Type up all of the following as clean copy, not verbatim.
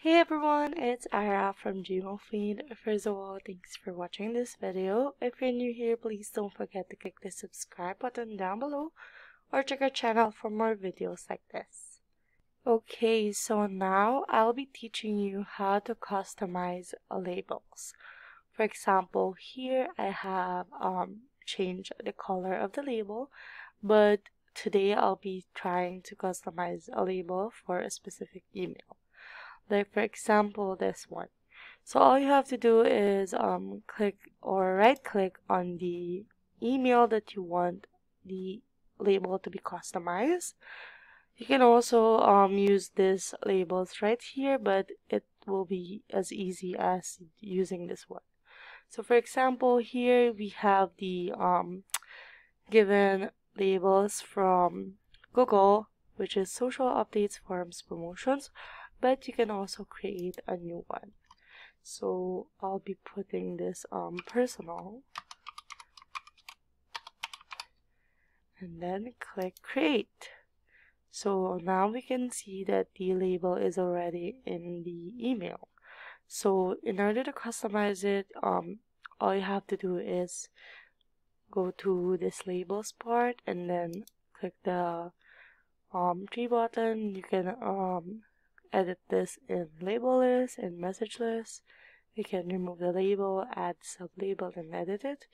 Hey everyone, it's Ira from gmailfiend. First of all, thanks for watching this video. If you're new here, please don't forget to click the subscribe button down below or check our channel for more videos like this. Okay, so now I'll be teaching you how to customize labels. For example, here I have changed the color of the label, but today I'll be trying to customize a label for a specific email. Like for example, this one. So all you have to do is click or right click on the email that you want the label to be customized. You can also use these labels right here, but it will be as easy as using this one. So for example, here we have the given labels from Google, which is social updates, forums, promotions, but you can also create a new one. So I'll be putting this personal and then click create. So now we can see that the label is already in the email. So in order to customize it, all you have to do is go to this labels part and then click the three button. You can edit this in label list and message list. You can remove the label, add sub-label and edit it.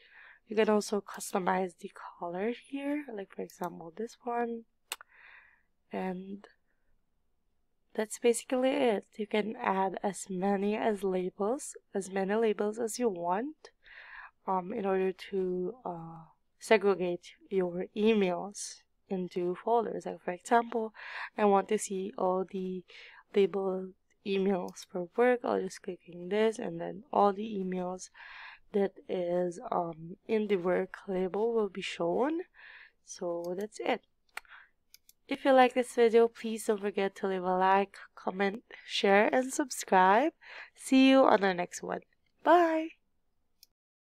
You can also customize the color here, like for example this one. And that's basically it. You can add as many labels as you want in order to segregate your emails into folders. Like for example, I want to see all the labeled emails for work. I'll just clicking this, and then all the emails that is in the work label will be shown. So that's it. If you like this video, please don't forget to leave a like, comment, share, and subscribe. See you on the next one. Bye!